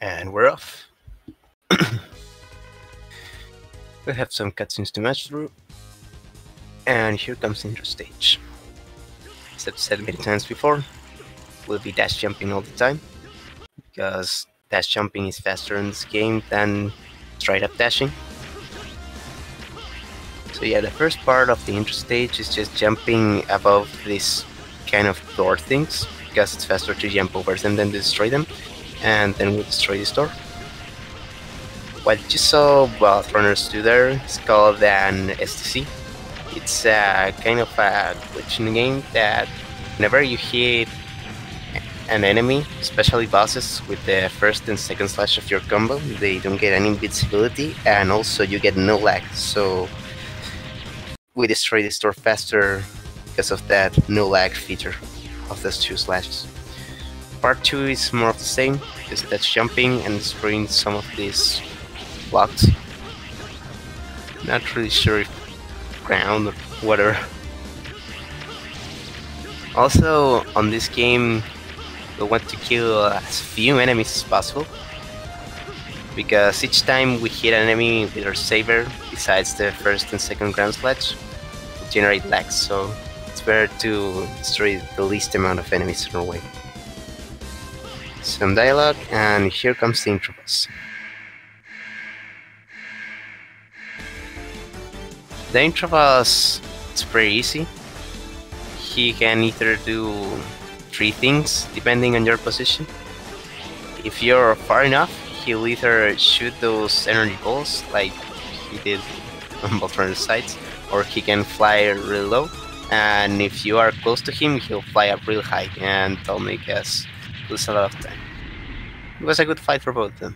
And we're off. We have some cutscenes to match through. And here comes the intro stage. As I've said many times before, we'll be dash jumping all the time, because dash jumping is faster in this game than straight up dashing. So yeah, the first part of the intro stage is just jumping above these kind of door things, because it's faster to jump over them than to destroy them, and then we destroy this door. What you saw both runners do there is called an STC. It's a kind of a glitch in the game that whenever you hit an enemy, especially bosses, with the first and second slash of your combo, they don't get any invincibility, and also you get no lag. So we destroy this door faster because of that no lag feature of those two slashes. Part 2 is more of the same, just that's jumping and destroying some of these blocks. Not really sure if ground or whatever. Also, on this game, we want to kill as few enemies as possible, because each time we hit an enemy with our saber, besides the first and second ground slash, we generate lags, so it's better to destroy the least amount of enemies in our way. Some dialogue, and here comes the intro boss. The intro boss is pretty easy. He can either do 3 things depending on your position. If you're far enough, he'll either shoot those energy balls like he did on both runners' sides, or he can fly really low. And if you are close to him, he'll fly up real high, and that'll make us lose a lot of time. It was a good fight for both of them.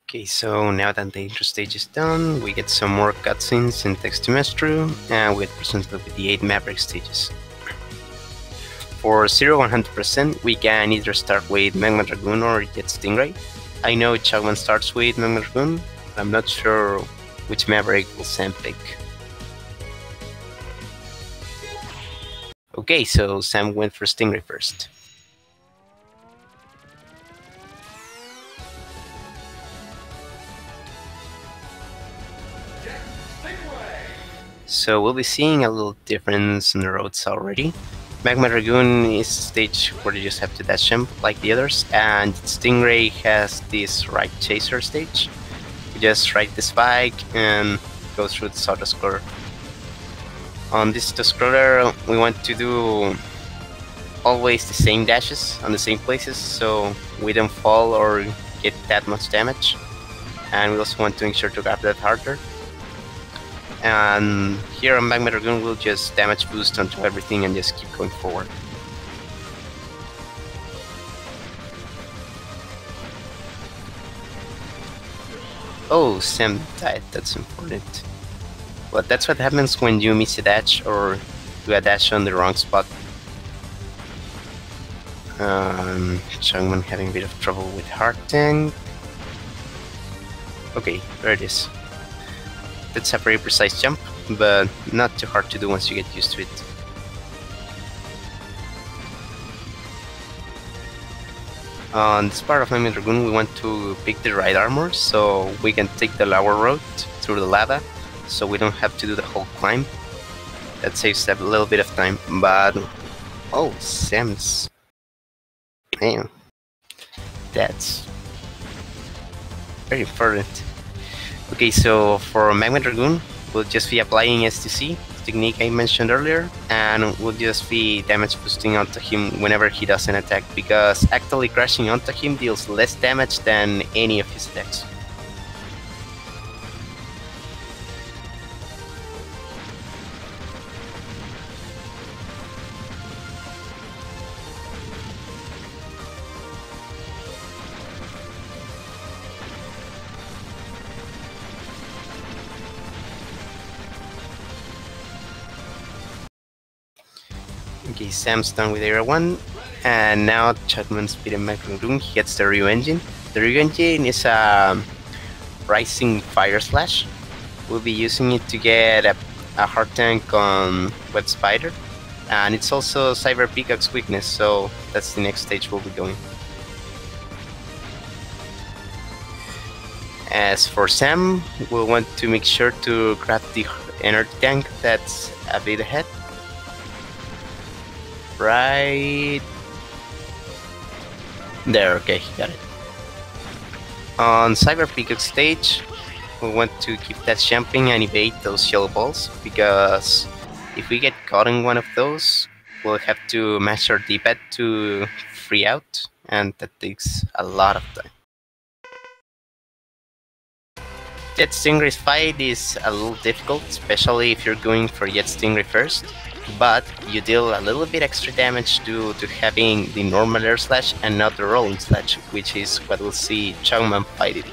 Okay, so now that the intro stage is done, we get some more cutscenes and text to match through, and we get presented with the 8 Maverick stages. For 0-100%, we can either start with Magma Dragoon or Jet Stingray. I know ch0cman starts with Magma Dragoon, but I'm not sure which Maverick will Sam pick. Okay, so Sam went for Stingray first. So we'll be seeing a little difference in the roads already. Magma Dragoon is a stage where you just have to dash jump like the others, and Stingray has this right chaser stage. You just ride the spike and go through the auto-scroller. On this auto-scroller, we want to do always the same dashes on the same places, so we don't fall or get that much damage. And we also want to make sure to grab that harder. And here on Magma Dragoon, we'll just damage boost onto everything and just keep going forward. Oh, Sam died, that's important. But that's what happens when you miss a dash or do a dash on the wrong spot. ch0cman having a bit of trouble with Heart Tank. Okay, there it is. That's a very precise jump, but not too hard to do once you get used to it. On this part of Magma Dragoon, we want to pick the right armor, so we can take the lower road through the lava, so we don't have to do the whole climb. That saves a little bit of time, but... oh, Sam's... man, that's very important. Okay, so for Magma Dragoon, we'll just be applying STC, the technique I mentioned earlier, and we'll just be damage boosting onto him whenever he does an attack, because actually crashing onto him deals less damage than any of his attacks. Okay, Sam's done with Area 1, And now ch0cman speed and Magnum, he gets the Ryu engine. The Ryu engine is a rising fire slash. We'll be using it to get a hard tank on Web Spider. And it's also Cyber Peacock's weakness, so that's the next stage we'll be going. As for Sam, we'll want to make sure to grab the energy tank that's a bit ahead. Right there, okay, got it. On Cyber Peacock stage, we want to keep that jumping and evade those yellow balls, because if we get caught in one of those, we'll have to mash our D-pad to free out, and that takes a lot of time. Jet Stingray's fight is a little difficult, especially if you're going for Jet Stingray first, but you deal a little bit extra damage due to having the normal air slash and not the rolling slash, which is what we'll see ch0cman fight it with.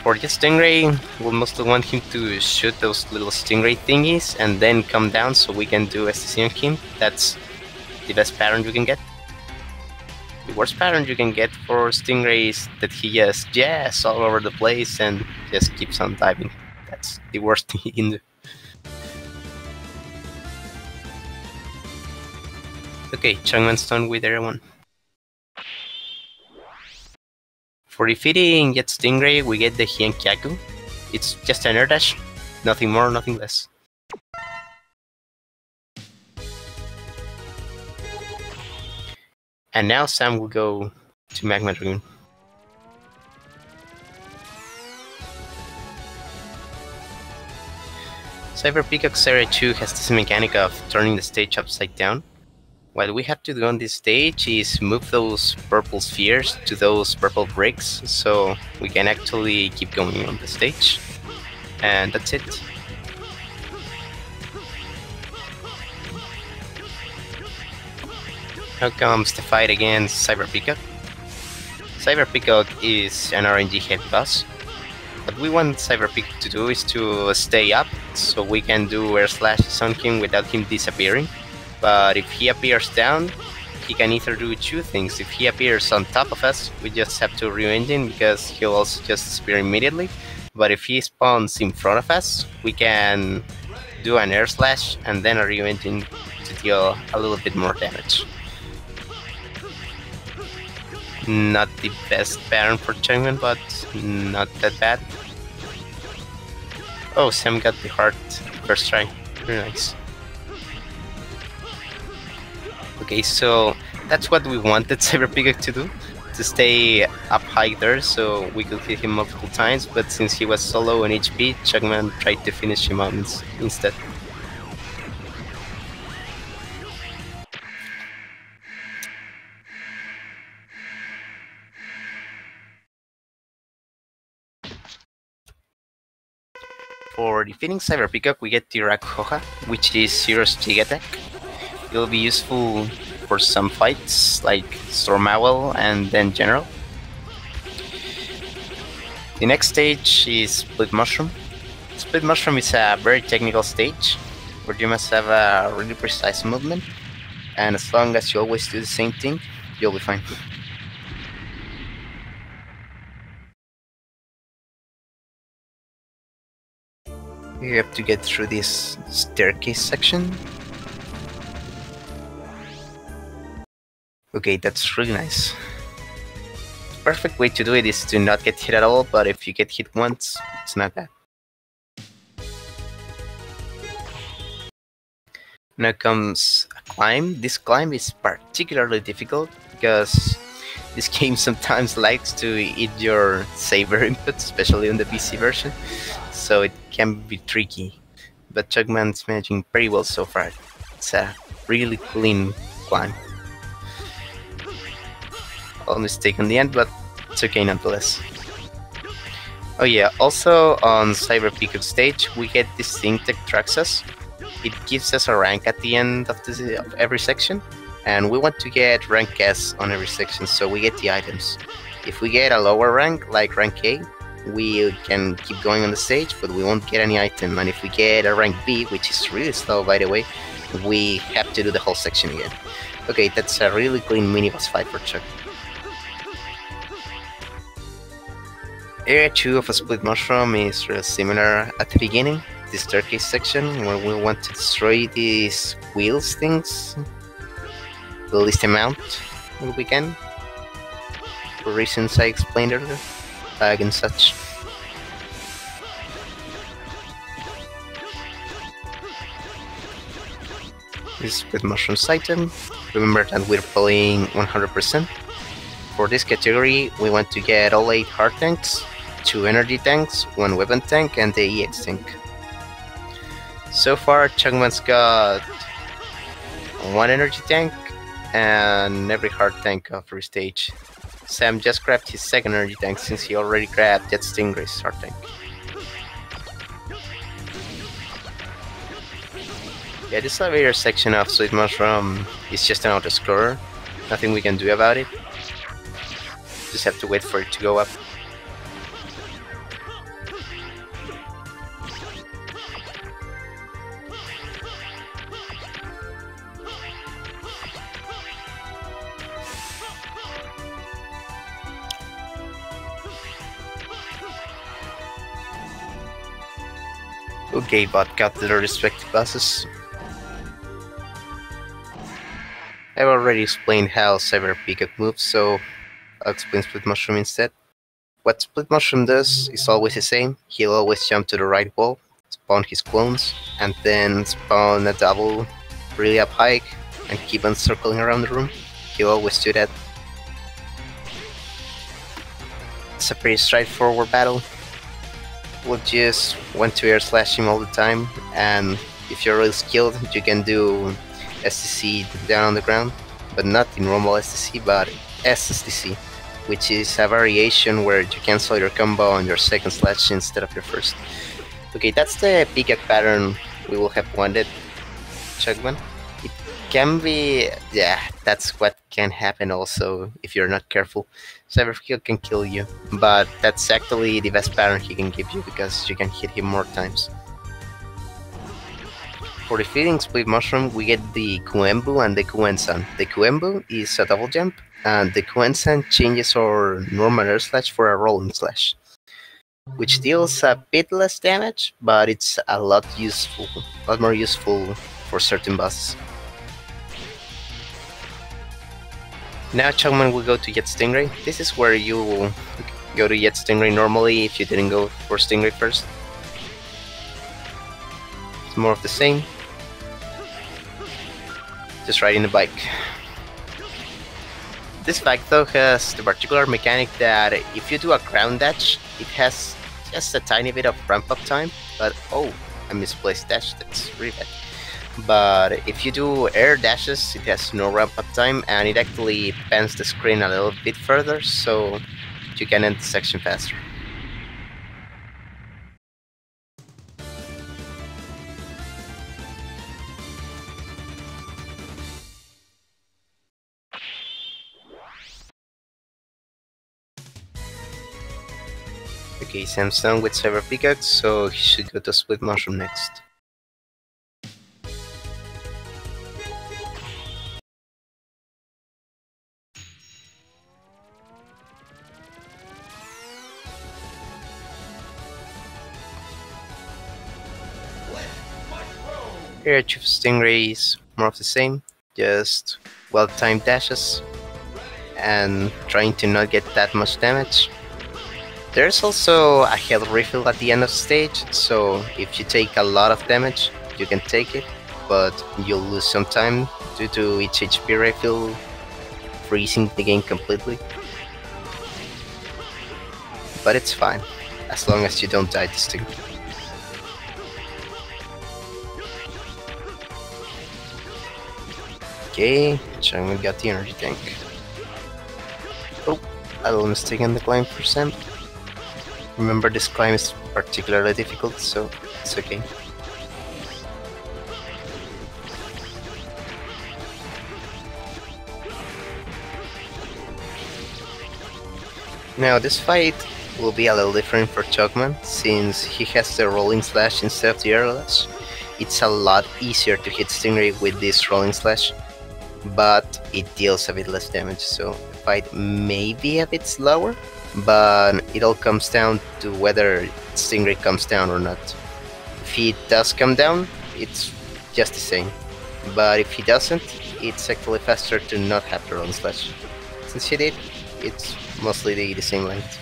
For Jet Stingray, we'll mostly want him to shoot those little Stingray thingies and then come down so we can do STC on him. That's the best pattern you can get. The worst pattern you can get for Stingray is that he just jazz all over the place and just keeps on diving. That's the worst thing he can do. Okay, ch0cman's done with everyone. For defeating Jet Stingray, we get the Hien Kyaku. It's just an air dash, nothing more, nothing less. And now Sam will go to Magma Dragoon. Cyber Peacock Series 2 has this mechanic of turning the stage upside down. What we have to do on this stage is move those purple spheres to those purple bricks, so we can actually keep going on the stage. And that's it. Now comes the fight against Cyber Peacock. Cyber Peacock is an RNG heavy boss. What we want Cyber Peacock to do is to stay up, so we can do air slashes on him without him disappearing. But if he appears down, he can either do two things. If he appears on top of us, we just have to Ryu engine because he'll also just disappear immediately. But if he spawns in front of us, we can do an air slash and then a Ryu engine to deal a little bit more damage. Not the best pattern for ch0cman, but not that bad. Oh, Sam got the heart first try. Very nice. Okay, so that's what we wanted Cyber Peacock to do, to stay up high there so we could hit him multiple times, but since he was so low on HP, ch0cman tried to finish him out instead. For defeating Cyber Peacock, we get the Hoja, which is Zero's Jig Attack. It'll be useful for some fights, like Storm Owl and then General. The next stage is Split Mushroom. Split Mushroom is a very technical stage, where you must have a really precise movement, and as long as you always do the same thing, you'll be fine. You have to get through this staircase section. Okay, that's really nice. The perfect way to do it is to not get hit at all, but if you get hit once, it's not bad. Now comes a climb. This climb is particularly difficult because this game sometimes likes to eat your saber input, especially on the PC version, so it can be tricky. But ch0cman's managing pretty well so far. It's a really clean climb. All mistake in the end, but it's okay nonetheless. Oh yeah, also on Cyber Peacock stage, we get this thing that tracks us. It gives us a rank at the end of every section, and we want to get rank S on every section, so we get the items. If we get a lower rank, like rank A, we can keep going on the stage, but we won't get any item. And if we get a rank B, which is really slow by the way, we have to do the whole section again. Okay, that's a really clean mini-boss fight for Chuck. Area 2 of a split mushroom is really similar at the beginning, the staircase section, where we want to destroy these wheels things the least amount we can, for reasons I explained earlier, lag and such. This split mushrooms item, remember that we're playing 100%. For this category, we want to get all 8 heart tanks, 2 energy tanks, 1 weapon tank, and the EX tank. So far, ch0cman's got 1 energy tank and every heart tank of every stage. Sam just grabbed his 2nd energy tank since he already grabbed Jet Stingray's heart tank. Yeah, this elevator section of Sweet Mushroom is just an auto-scroller. Nothing we can do about it. Just have to wait for it to go up. Okay, but got their respective classes. I've already explained how Cyber Peacock moves, so I'll explain Split Mushroom instead. What Split Mushroom does is always the same. He'll always jump to the right wall, spawn his clones, and then spawn a double really up high and keep on circling around the room. He'll always do that. It's a pretty straightforward battle. We'll just want to air slash him all the time, and if you're really skilled, you can do STC down on the ground, but not in normal STC, but SSTC, which is a variation where you cancel your combo on your 2nd slash instead of your 1st. Okay, that's the Peacock pattern we will have wanted, ch0cman. It can be, yeah, that's what can happen also if you're not careful. Cyber Peacock can kill you, but that's actually the best pattern he can give you because you can hit him more times. For defeating Split Mushroom, we get the Kuembu and the Kuensan. The Kuembu is a double jump, and the Kuensan changes our normal air slash for a rolling slash, which deals a bit less damage, but it's a lot more useful for certain bosses. Now ch0cman will go to Jet Stingray. This is where you go to Jet Stingray normally if you didn't go for Stingray first. It's more of the same. Just riding the bike. This bike though has the particular mechanic that if you do a ground dash, it has just a tiny bit of ramp up time, but oh, I misplaced dash, that's really bad. But if you do air dashes, it has no ramp up time and it actually pans the screen a little bit further so you can end the section faster. Okay, Sam's done with Cyber Peacock, so he should go to Split Mushroom next. Here, Chief Stingray is more of the same, just well-timed dashes and trying to not get that much damage. There's also a health refill at the end of the stage, so if you take a lot of damage, you can take it, but you'll lose some time due to each HP refill freezing the game completely. But it's fine, as long as you don't die to Sting. Okay, ch0cman got the energy tank. Oh, a little mistake on the climb for Sam. Remember, this climb is particularly difficult, so it's okay. Now this fight will be a little different for ch0cman, since he has the rolling slash instead of the air slash. it's a lot easier to hit Stingray with this rolling slash, but it deals a bit less damage, so the fight may be a bit slower, but it all comes down to whether Stingray comes down or not. If he does come down, it's just the same, but if he doesn't, it's actually faster to not have the rolling slash. Since he did, it's mostly the same length.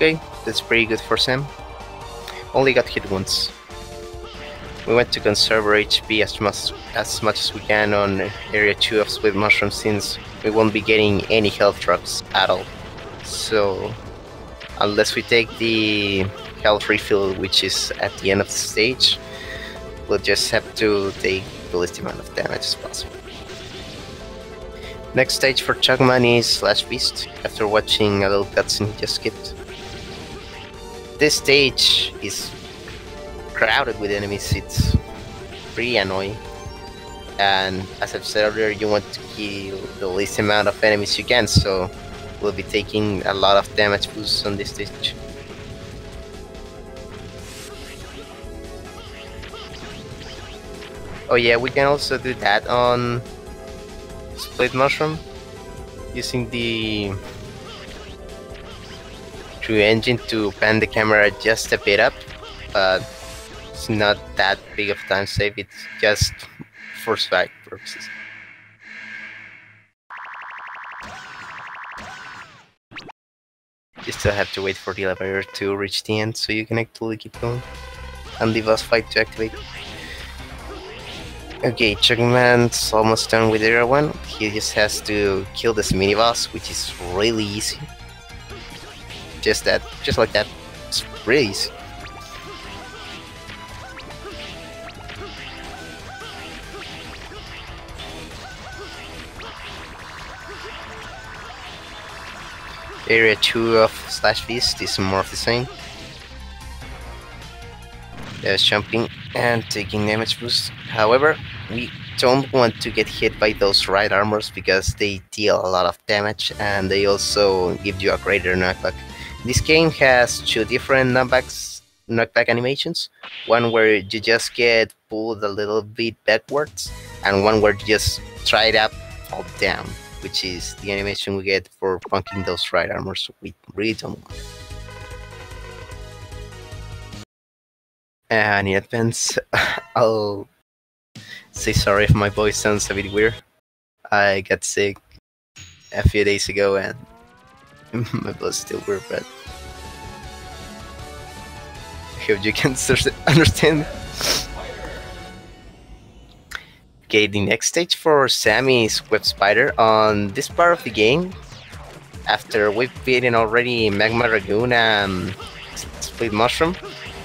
Okay, that's pretty good for Sam. Only got hit once. We want to conserve our HP as much as we can on Area 2 of Split Mushroom, since we won't be getting any health drops at all. So, unless we take the health refill, which is at the end of the stage, we'll just have to take the least amount of damage as possible. Next stage for ch0cman is Slash Beast, after watching a little cutscene he just skipped. This stage is crowded with enemies, it's pretty annoying, and as I've said earlier, you want to kill the least amount of enemies you can, so we'll be taking a lot of damage boosts on this stage. Oh yeah, we can also do that on Split Mushroom, using the True Engine to pan the camera just a bit up, but it's not that big of a time save, it's just for swag purposes. You still have to wait for the elevator to reach the end so you can actually keep going, and the boss fight to activate. Okay, ch0cman's almost done with Area 1, he just has to kill this mini boss, which is really easy. Just like that, it's really easy. Area 2 of Slash Beast is more of the same. There's jumping and taking damage boost. However, we don't want to get hit by those right armors because they deal a lot of damage and they also give you a greater knockback. This game has two different knockback animations. One where you just get pulled a little bit backwards, and one where you just try it up, fall down, which is the animation we get for punking those right armors. We really don't want. And in advance, I'll say sorry if my voice sounds a bit weird. I got sick a few days ago and my voice still weird, but I hope you can understand. Okay, the next stage for Sam is Web Spider. On this part of the game, after we've beaten already Magma Dragoon and Split Mushroom,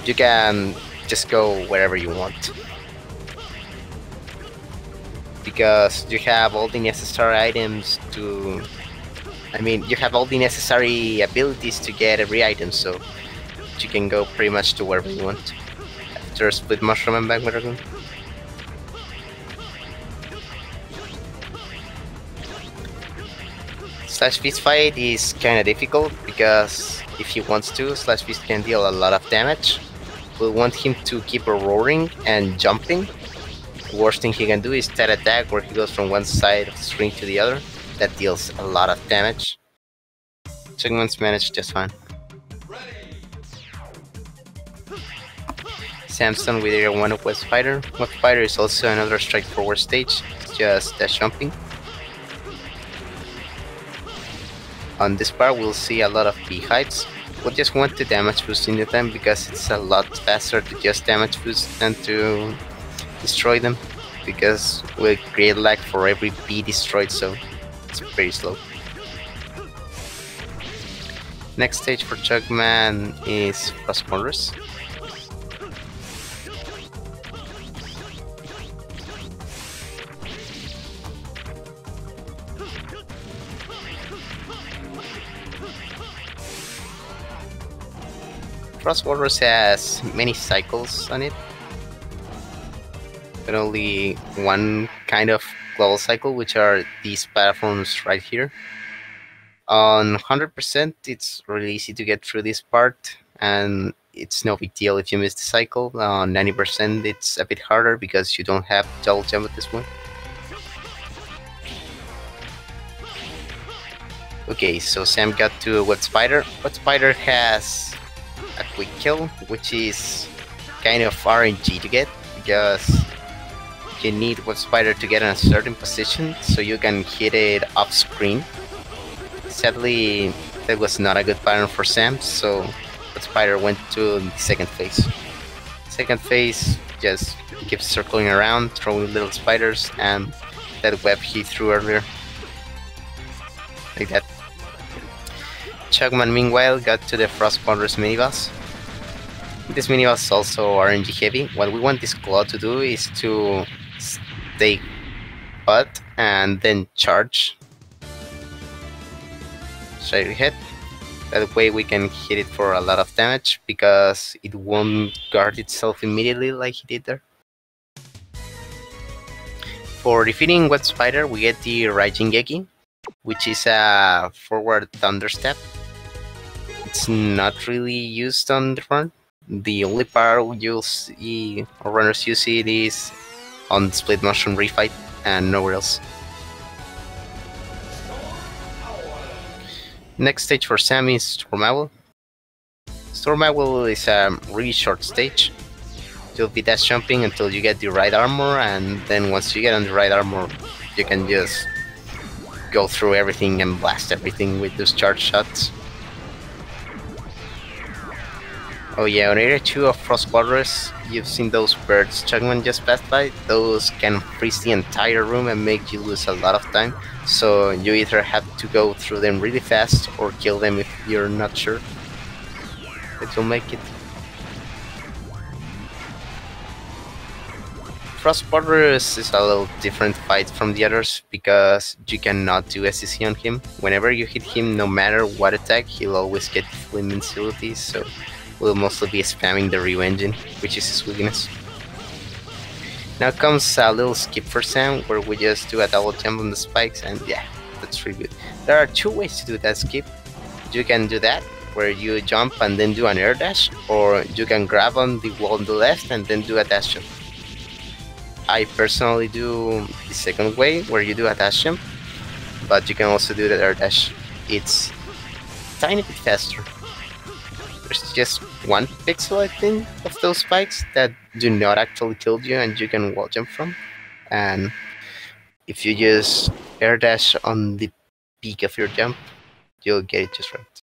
you can just go wherever you want, because you have all the necessary items to... you have all the necessary abilities to get every item, so you can go pretty much to wherever you want after Split Mushroom and Magma Dragoon. Slash Beast fight is kinda difficult, because if he wants to, Slash Beast can deal a lot of damage. We'll want him to keep roaring and jumping. The worst thing he can do is that attack where he goes from one side of the screen to the other. That deals a lot of damage. ch0cman's managed just fine. Sam's done with Area 1 of Web Spider. Web Spider is also another straightforward stage, it's just dash jumping. On this part we'll see a lot of beehives. We'll just want to damage boost in the time, because it's a lot faster to just damage boost than to destroy them, because we'll create lag for every bee destroyed, so it's pretty slow. Next stage for ch0cman is Frost Corners. Frost Walrus has many cycles on it, but only one kind of global cycle, which are these platforms right here. On 100%, it's really easy to get through this part, and it's no big deal if you miss the cycle. On 90%, it's a bit harder because you don't have double jump at this point. Okay, so Sam got to Web Spider. Web Spider has a quick kill, which is kind of RNG to get, because you need Web Spider to get in a certain position so you can hit it off screen. Sadly, that was not a good pattern for Sam, so Web Spider went to the second phase. Second phase just keeps circling around, throwing little spiders, and that web he threw earlier. Like that. ch0cman meanwhile got to the Frost Walrus miniboss. This miniboss is also RNG heavy. What we want this claw to do is to stay put and then charge straight ahead. That way we can hit it for a lot of damage because it won't guard itself immediately like he did there. For defeating Web Spider, we get the Raijingeki, which is a forward thunder step. It's not really used on the run. The only part you'll see, or runners use it, is on Split Mushroom Refight and nowhere else. Next stage for Sam is Storm Owl. Storm Owl is a really short stage. You'll be dash jumping until you get the right armor, and then once you get on the right armor, you can just go through everything and blast everything with those charge shots. Oh yeah, on area 2 of Frost Walrus, you've seen those birds ch0cman just passed by. Those can freeze the entire room and make you lose a lot of time. So you either have to go through them really fast or kill them if you're not sure that you'll make it. Frost Walrus is a little different fight from the others because you cannot do SCC on him. Whenever you hit him, no matter what attack, he'll always get full invincibility, so we'll mostly be spamming the Ryu engine, which is his weakness. Now comes a little skip for Sam, where we just do a double jump on the spikes, and yeah, that's really good. There are two ways to do that skip. You can do that, where you jump and then do an air dash, or you can grab on the wall on the left and then do a dash jump. I personally do the second way, where you do a dash jump, but you can also do the air dash. It's a tiny bit faster. There's just one pixel, I think, of those spikes that do not actually kill you and you can wall jump from. And if you just air dash on the peak of your jump, you'll get it just right.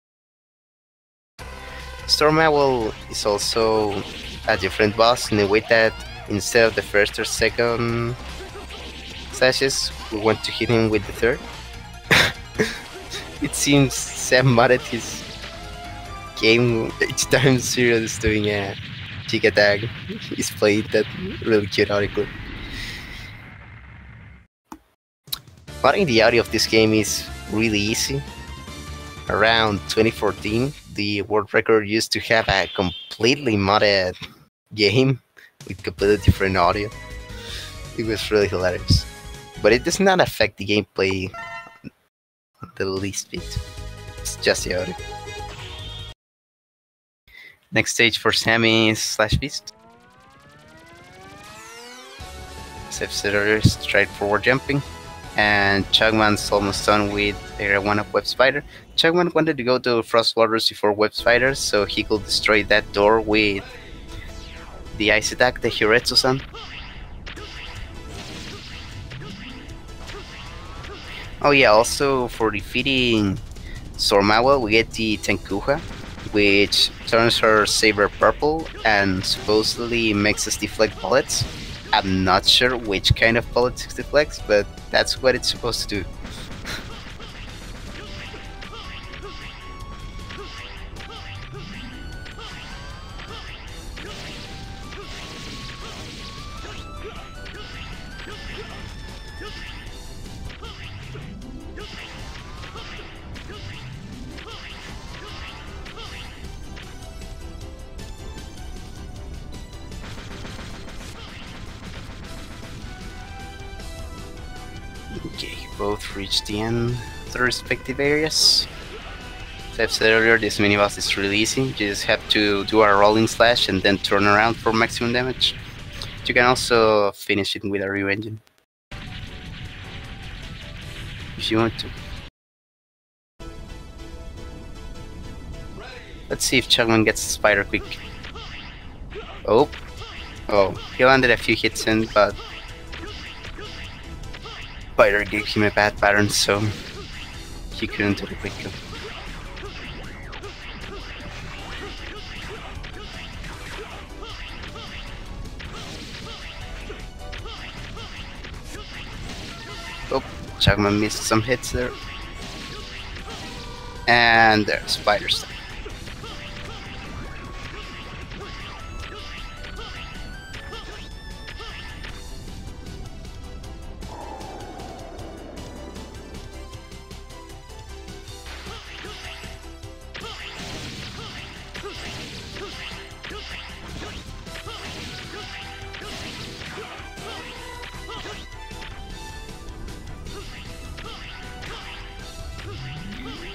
Storm Owl is also a different boss in the way that instead of the first or second slashes, we want to hit him with the third. It seems Sam modded his game each time Serial is doing a cheek attack. He's played that really cute audio clip. Modding the audio of this game is really easy. Around 2014, the world record used to have a completely modded game with completely different audio. It was really hilarious. But it does not affect the gameplay the least bit. It's just the audio. Next stage for Sammy is Slash Beast. As I've said earlier, straightforward jumping. And ch0cman's almost done with area 1 of Web Spider. ch0cman wanted to go to Frost Walrus before Web Spider, so he could destroy that door with the ice attack, the ch0cman. Oh yeah, also for defeating Storm Owl, we get the Tenkuha, which turns her saber purple and supposedly makes us deflect bullets. I'm not sure which kind of bullets it deflects, but that's what it's supposed to do. both reach the end of their respective areas. As I've said earlier, this mini boss is really easy. You just have to do a rolling slash and then turn around for maximum damage. You can also finish it with a Ryu engine if you want to. Let's see if ch0cman gets the spider quick. Oh, he landed a few hits in, but spider gave him a bad pattern, so he couldn't do the quick kill. Oh, ch0cman missed some hits there. And there's spider stuff.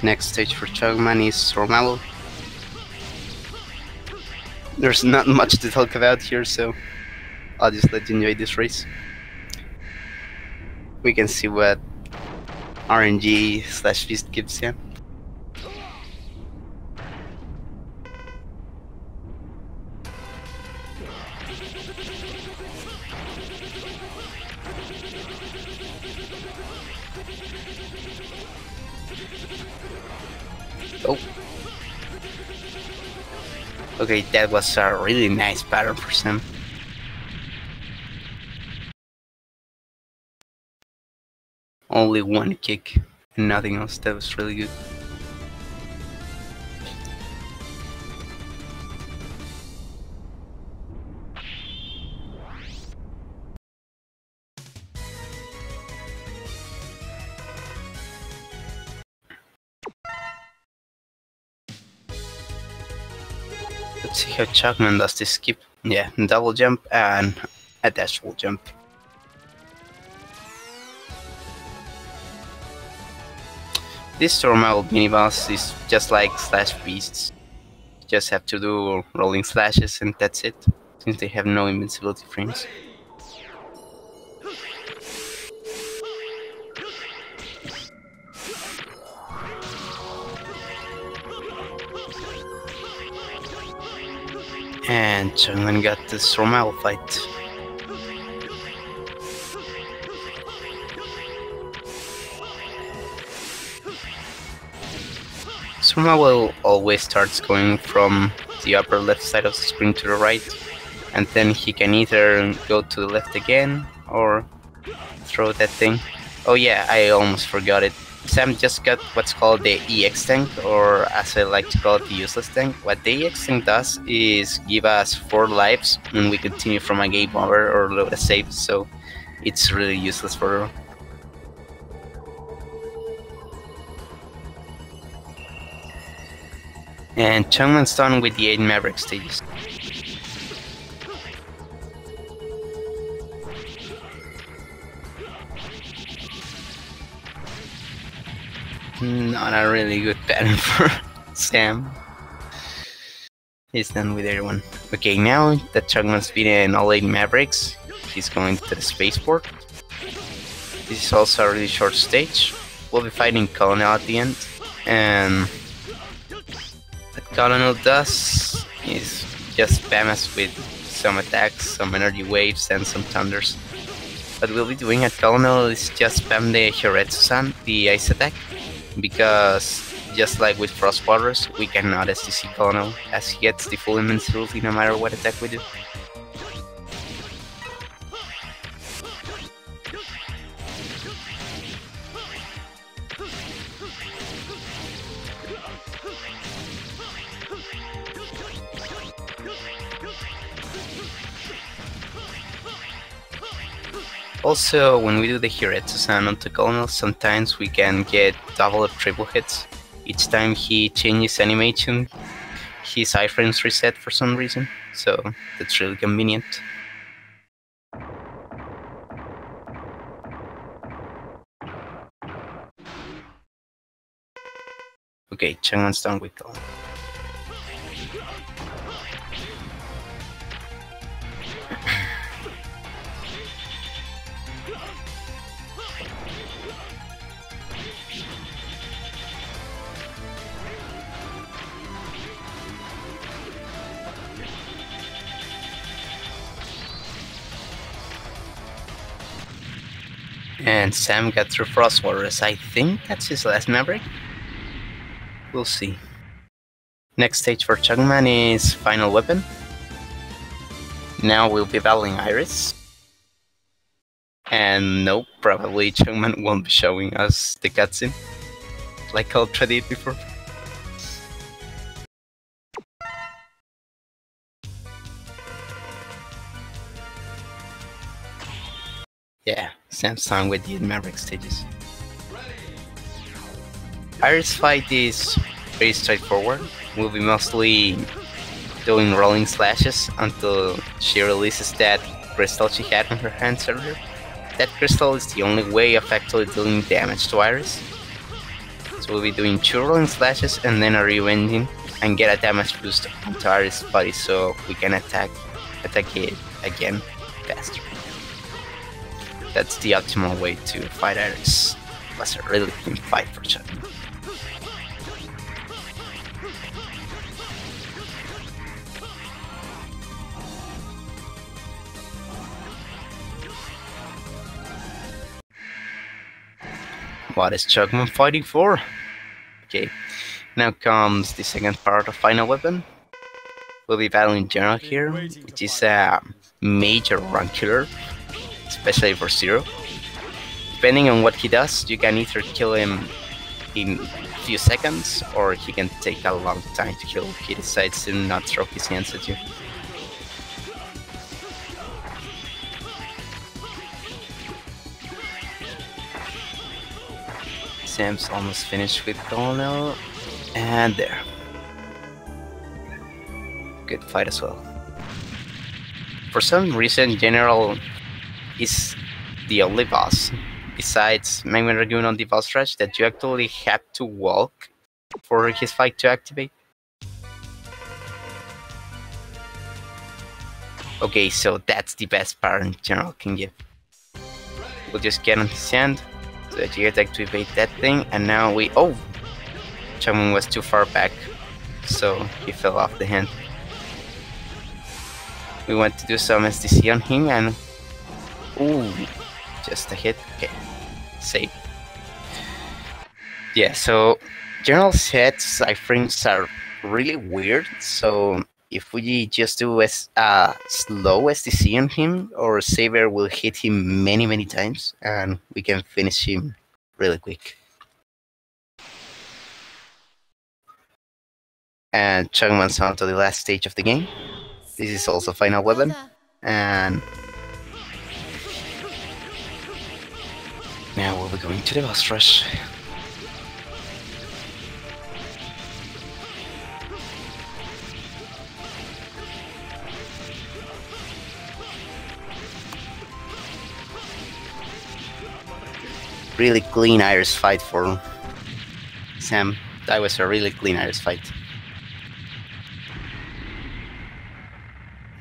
Next stage for ch0cman is Survival. There's not much to talk about here, so I'll just let you enjoy this race. We can see what RNG/Beast gives him. Oh. Okay, that was a really nice pattern for Sam. Only one kick and nothing else. That was really good. Let's see how ch0cman does this skip. Yeah, double jump and a dashable jump. This Survival mini boss is just like /Beasts. You just have to do rolling slashes and that's it, since they have no invincibility frames. And ch0cman got the Survival fight. Survival always starts going from the upper left side of the screen to the right, and then he can either go to the left again or throw that thing. Oh yeah, I almost forgot it. Sam just got what's called the EX tank, or as I like to call it, the useless tank. What the EX tank does is give us 4 lives when we continue from a game over or load a save, so it's really useless for. And ch0cman's done with the 8 Maverick stages. Not a really good pattern for Sam. He's done with everyone. Okay, now that ch0cman's beaten all 8 Mavericks, he's going to the spaceport. This is also a really short stage. We'll be fighting Colonel at the end, and what Colonel does is just spam us with some attacks, some energy waves, and some thunders. What we'll be doing at Colonel is just spam the ch0cman, the ice attack, because just like with Frost Waters, we cannot STC Colonel, as he gets the full invincibility no matter what attack we do. Also, when we do the ch0cman onto Colonel, sometimes we can get double or triple hits. Each time he changes animation, his iframes reset for some reason, so that's really convenient. Okay, ch0cman's done with all. And Sam got through Frost Waters. I think that's his last Maverick. We'll see. Next stage for ch0cman is Final Weapon. Now we'll be battling Iris. And nope, probably ch0cman won't be showing us the cutscene, like Ultra did before. Yeah, Sam's done with the Maverick stages. Iris fight is very straightforward. We'll be mostly doing rolling slashes until she releases that crystal she had in her hands earlier. That crystal is the only way of actually dealing damage to Iris. So we'll be doing 2 rolling slashes and then a re-ending and get a damage boost onto Iris' body so we can attack it again faster. That's the optimal way to fight Iris. It was a really clean fight for ch0cman. What is ch0cman fighting for? Okay, now comes the second part of Final Weapon. We'll be battling General here, which is a major rank killer, especially for Zero. Depending on what he does, you can either kill him in a few seconds, or he can take a long time to kill if he decides to not throw his hands at you. Sam's almost finished with Colonel, and there. Good fight as well. For some reason, General is the only boss, besides Magma Dragoon on the boss rush, that you actually have to walk for his fight to activate. Okay, so that's the best part General can give. We'll just get on his hand, so that you get to activate that thing, and now we... Oh! ch0cman was too far back, so he fell off the hand. We want to do some SDC on him, and... Ooh! Just a hit. Okay. Save. Yeah, so... General's head's iframes are really weird, so... If we just do a slow SDC on him, our Saber will hit him many times, and we can finish him really quick. And ch0cman's on to the last stage of the game. This is also Final Weapon, and now we'll be going to the boss rush. Really clean Iris fight for Sam. That was a really clean Iris fight.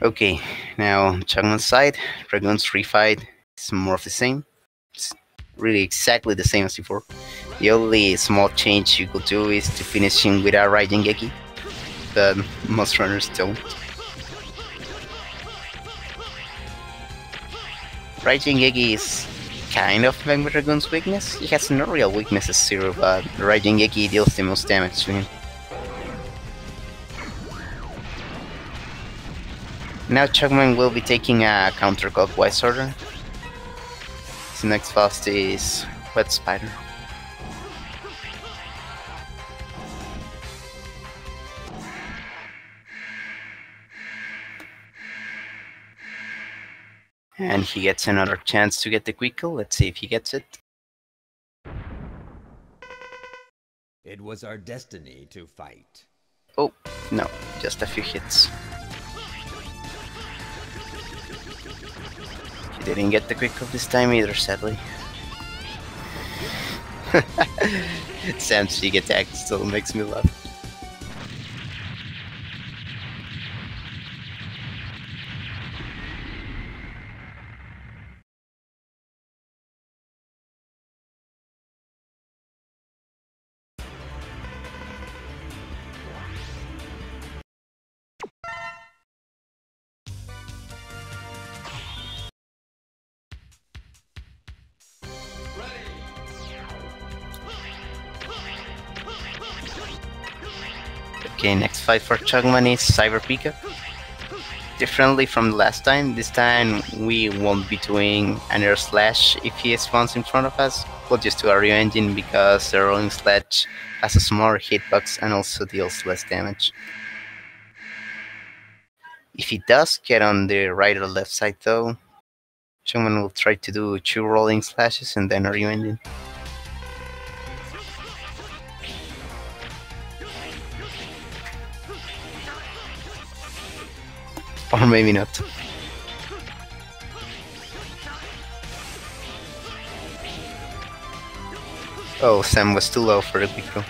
Okay, now ch0cman's side, Dragoon's refight is more of the same. It's really exactly the same as before. The only small change you could do is to finish him with a Raijin, but most runners don't. Raijin is kind of Magma Dragoon's weakness. He has no real weakness as Zero, but Raijin deals the most damage to him. Now ch0cman will be taking a counterclockwise order. His next boss is Wet Spider. And he gets another chance to get the quick kill. Let's see if he gets it. It was our destiny to fight. Oh, no, just a few hits. He didn't get the quick kill this time either, sadly. Sam's big attack still makes me laugh. Okay, next fight for ch0cman is Cyber Pika. Differently from the last time, this time we won't be doing an air slash if he spawns in front of us. We'll just do a Ryu engine because the rolling slash has a smaller hitbox and also deals less damage. If he does get on the right or left side though, ch0cman will try to do 2 rolling slashes and then a Ryu engine. Or maybe not. Oh, Sam was too low for the Pico.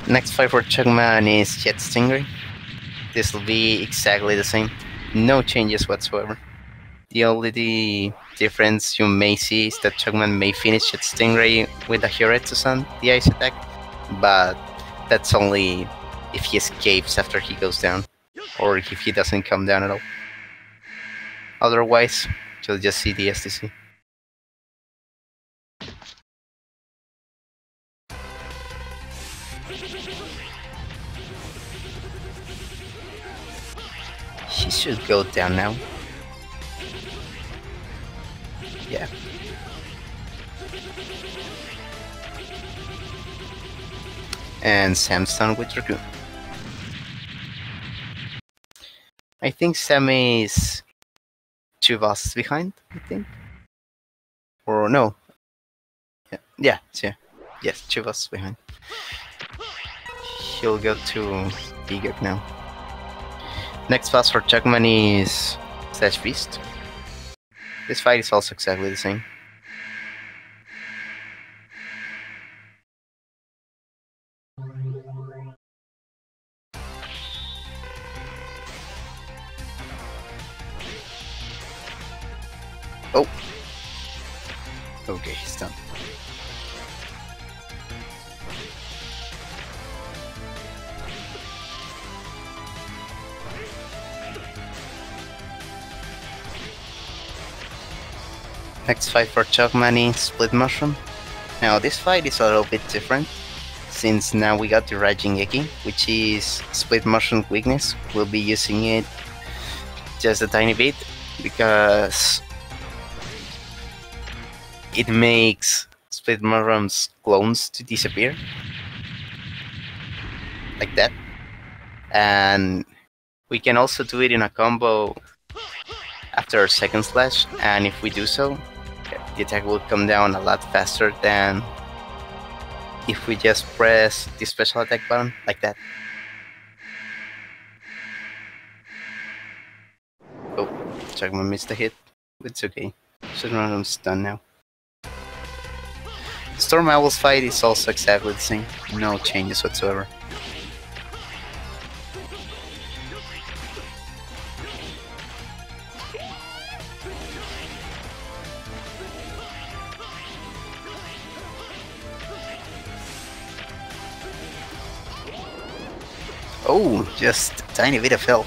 Next fight for ch0cman is Jet Stingray. This will be exactly the same. No changes whatsoever. The only difference you may see is that ch0cman may finish Jet Stingray with a ch0cman, the ice attack, but that's only if he escapes after he goes down, or if he doesn't come down at all. Otherwise, you'll just see the STC. He should go down now. Yeah. And Sam's done with Dragoon. I think Sam is 2 bosses behind, I think. Or no. Yeah. Yes, 2 bosses behind. He'll go to Vigor now. Next boss for ch0cman is Slash Beast. This fight is also exactly the same. Oh! Okay, he's done. Next fight for ch0cman is Split Mushroom. Now this fight is a little bit different, since now we got the Rajingeki, which is Split Mushroom weakness. We'll be using it just a tiny bit, because it makes Split Mushroom's clones to disappear. Like that. And we can also do it in a combo after our second slash, and if we do so, the attack will come down a lot faster than if we just press the special attack button, like that. Oh, ch0cman missed the hit. It's okay. Shunranum's done now. Storm Owl's fight is also exactly the same. No changes whatsoever. Oh, just a tiny bit of health.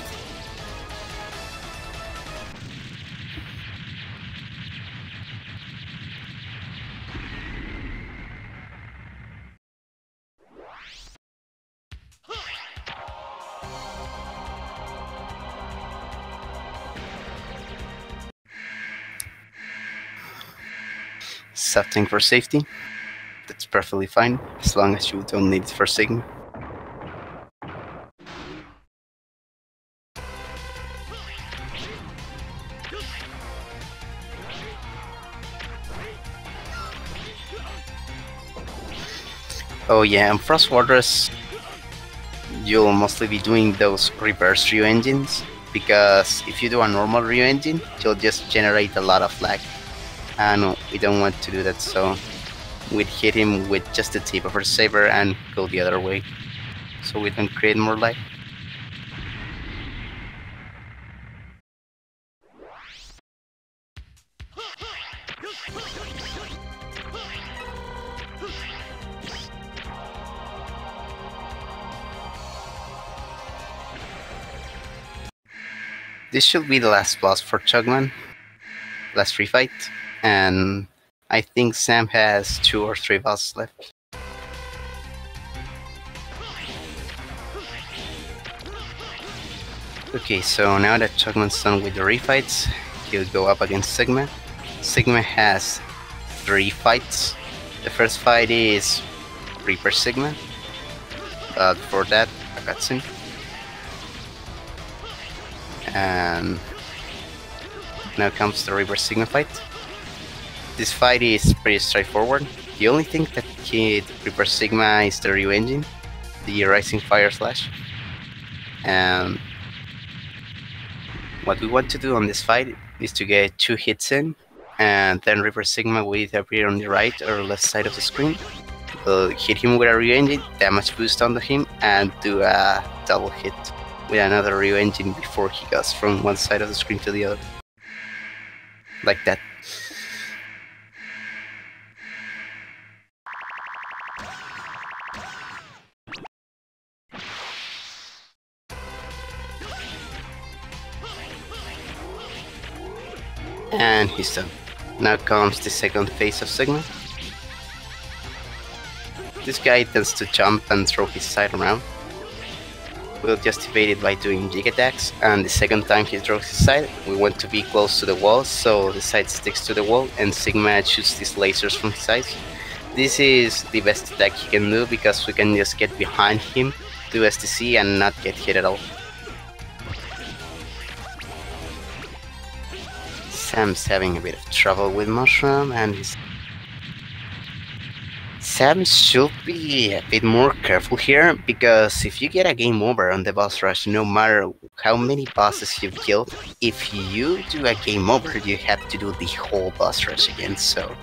Something for safety. That's perfectly fine, as long as you don't need it for Sigma. Oh yeah, and Frost Waters, you'll mostly be doing those reverse Ryu engines, because if you do a normal Ryu engine, you'll just generate a lot of lag, and we don't want to do that, so we'd hit him with just the tip of our saber and go the other way, so we don't create more lag. This should be the last boss for ch0cman, last free fight, and I think Sam has 2 or 3 bosses left. Okay, so now that ch0cman's done with the refights, he'll go up against Sigma. Sigma has 3 fights. The first fight is Reaper Sigma, but before that, a cutscene. And now comes the Reaper Sigma fight. This fight is pretty straightforward. The only thing that hit Reaper Sigma is the Ryu engine, the Rising Fire Slash. And what we want to do on this fight is to get 2 hits in, and then Reaper Sigma will either appear on the right or left side of the screen. We'll hit him with a Ryu engine, damage boost onto him, and do a double hit with another Ryu engine before he goes from one side of the screen to the other. Like that. And he's done. Now comes the second phase of Sigma. This guy tends to jump and throw his side around. We'll just evade it by doing jig attacks, and the second time he throws his side, we want to be close to the wall, so the side sticks to the wall and Sigma shoots these lasers from his sides. This is the best attack he can do, because we can just get behind him, do STC and not get hit at all. Sam's having a bit of trouble with Mushroom, and Sam should be a bit more careful here, because if you get a game over on the boss rush, no matter how many bosses you've killed, if you do a game over, you have to do the whole boss rush again, so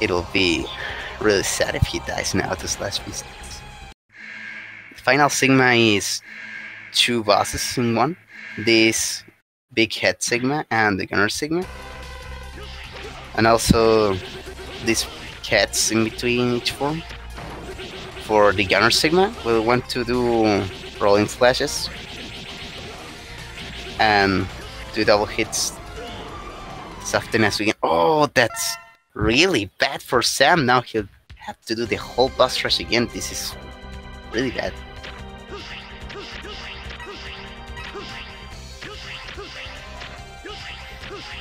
it'll be really sad if he dies now this last few seconds. The final Sigma is 2 bosses in one. This big head Sigma and the gunner Sigma, and also these cats in between each form. For the gunner Sigma, we'll want to do rolling flashes and do double hits as often as we can. Oh, that's really bad for Sam. Now he'll have to do the whole boss rush again. This is really bad.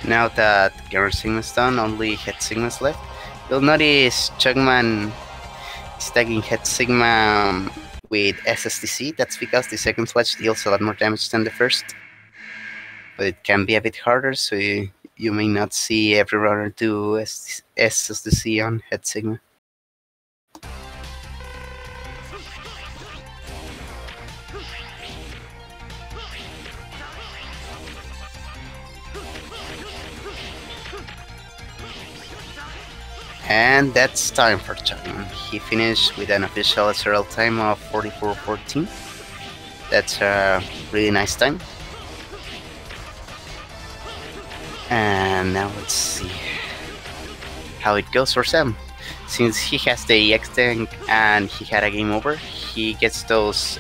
Now that gunner Sigma's done, only head Sigma's left. You'll notice ch0cman is tagging head Sigma with SSTC. That's because the second flash deals a lot more damage than the first. But it can be a bit harder, so you may not see every runner do SSTC on head Sigma. And that's time for ch0cman. He finished with an official SRL time of 44:14. That's a really nice time. And now let's see how it goes for Sam. Since he has the EX tank and he had a game over, he gets those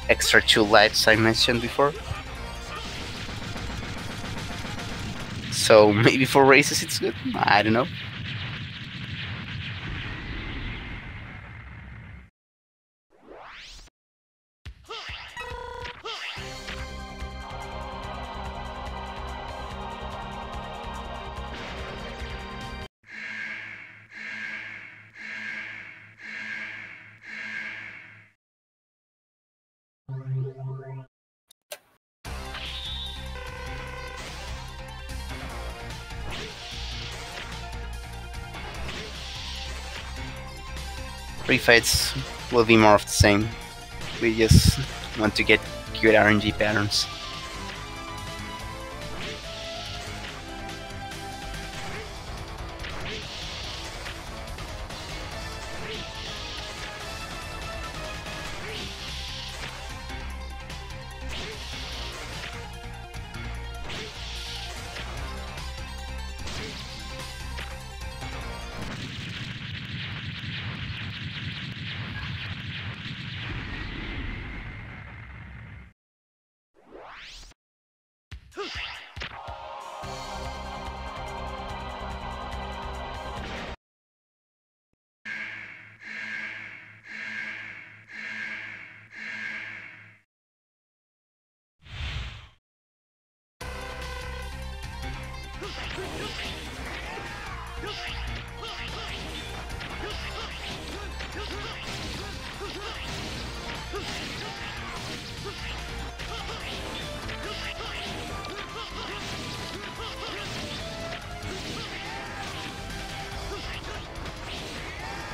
extra 2 lives I mentioned before. So maybe for races it's good, I don't know. 3 fights will be more of the same. We just want to get good RNG patterns.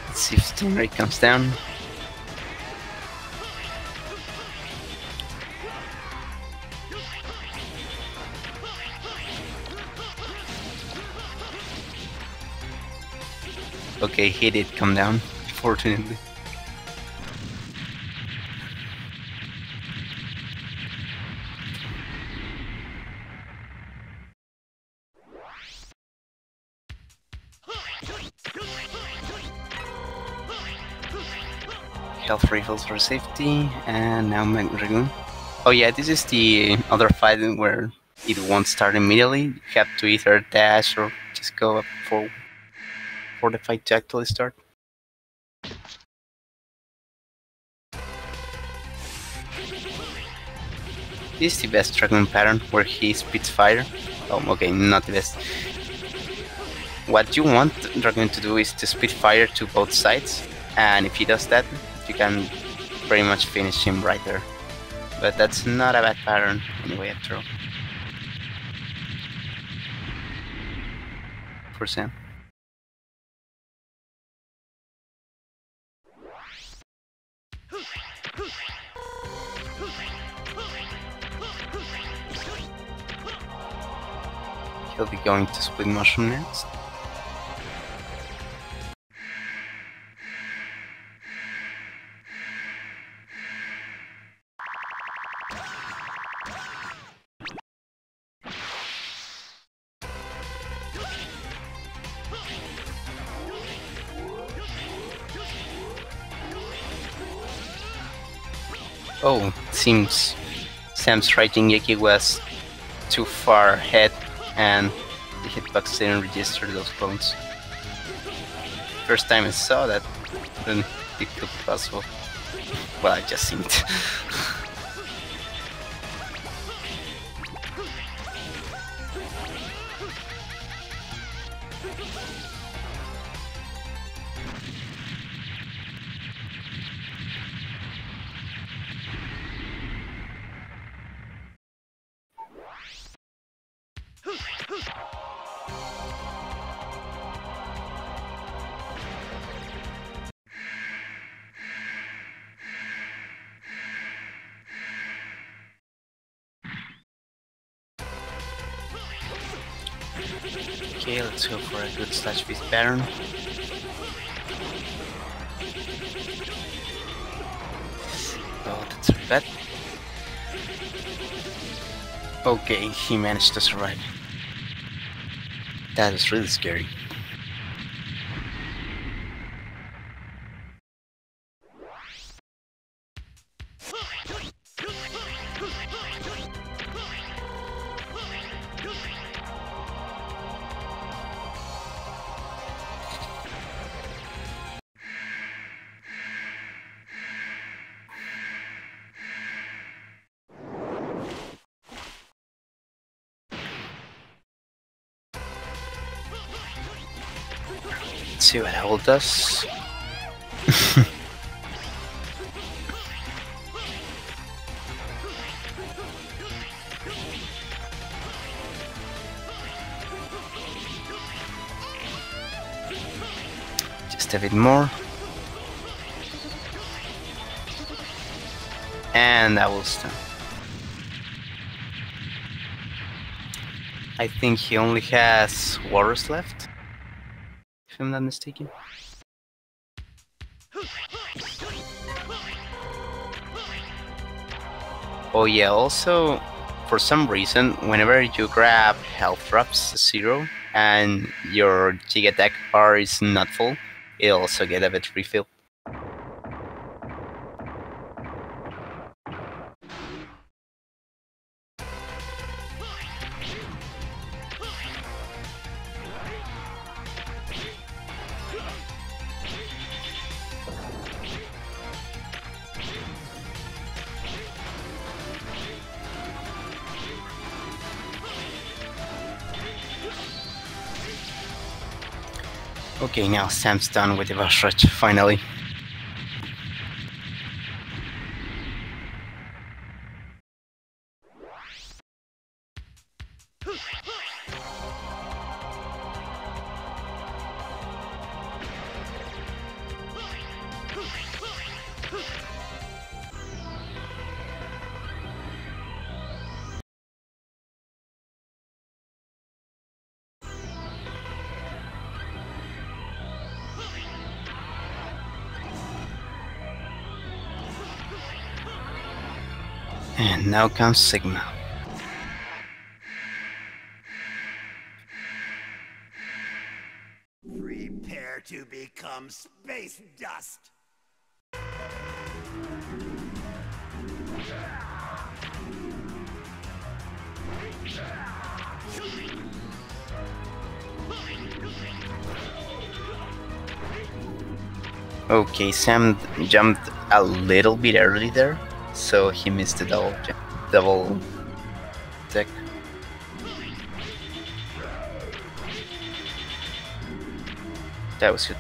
Let's see if Steam rate comes down. Okay, he did come down, fortunately. Health refills for safety, and now Dragoon. Oh yeah, this is the other fight where it won't start immediately. You have to either dash or just go up for the fight to actually start. This is the best Dragoon pattern, where he spits fire. Oh, okay, not the best. What you want Dragoon to do is to spit fire to both sides, and if he does that, you can pretty much finish him right there. But that's not a bad pattern anyway after all. For Sam. He'll be going to split mushroom next. Oh, seems Sam's right Yeki was too far ahead and the hitbox didn't register those clones. First time I saw that, then it could be possible. Well, I just seen it. Okay, let's go for a good slash beast pattern. Oh, that's really bad. Okay, he managed to survive. That is really scary. Let's see what Owl does. Just a bit more. And I will stun. I think he only has waters left, if I'm not mistaken. Oh yeah, also, for some reason, whenever you grab health drops 0 and your Jig attack bar is not full, it'll also get a bit refilled. Okay, now Sam's done with the boss rush, finally. And now comes Sigma. Prepare to become space dust. Okay, Sam jumped a little bit early there, so he missed the double attack. That was good.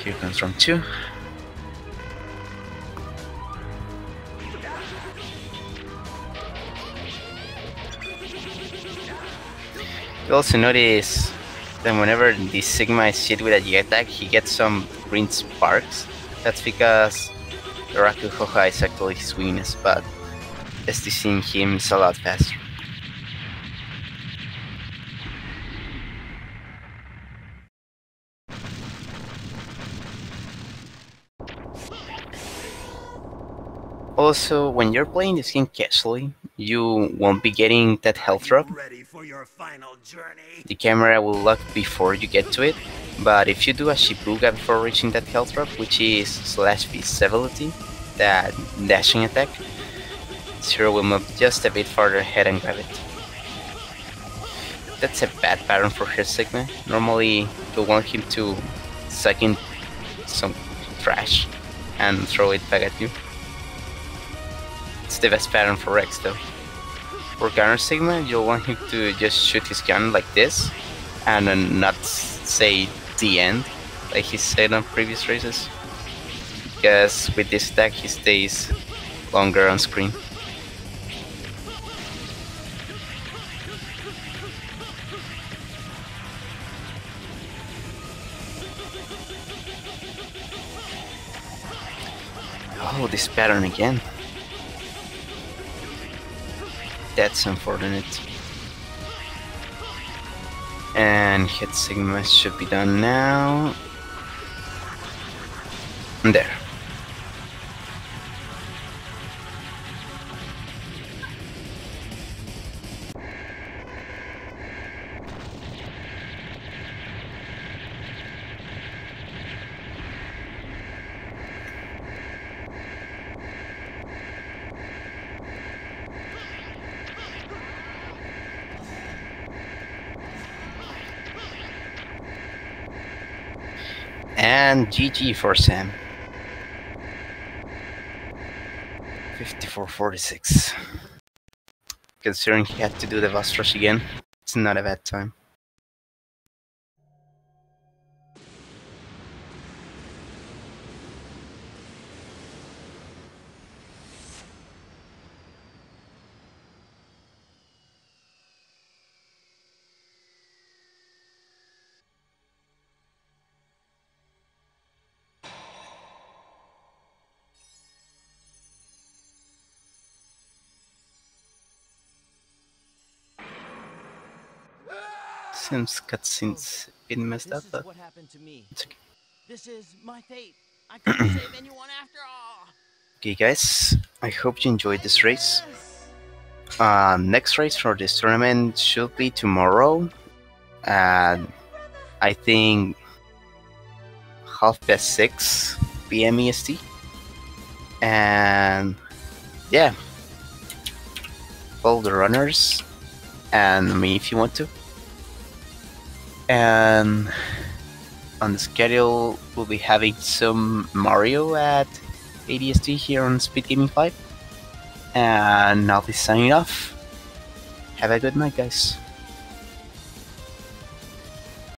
Here comes round 2. You also notice that whenever the Sigma is hit with a Jig attack, he gets some green sparks. That's because the Raku Hoha is actually his weakness, but STCing him is a lot faster. Also, when you're playing this game casually, you won't be getting that health drop. Ready for your final journey? The camera will lock before you get to it, but if you do a Shibuga before reaching that health drop, which is /V's ability, that dashing attack, Zero will move just a bit farther ahead and grab it. That's a bad pattern for his Sigma. Normally, you'll want him to suck in some trash and throw it back at you. It's the best pattern for Rex though. For Gunner Sigma, you'll want him to just shoot his gun like this, and then not say the end, like he said on previous races. Because with this attack, he stays longer on screen. Oh, this pattern again. That's unfortunate. And hit Sigma should be done now. There. And GG for Sam. 54-46. Considering he had to do the boss rush again, it's not a bad time. Seems cutscene's been messed up, This is but what happened to me. it's okay. This is my fate. I couldn't save anyone after all. Okay, guys, I hope you enjoyed this race. Next race for this tournament should be tomorrow, and I think 6:30 p.m. EST. And yeah, follow the runners and me if you want to. And on the schedule, we'll be having some Mario at ADST here on Speed Gaming 5. And I'll be signing off. Have a good night, guys.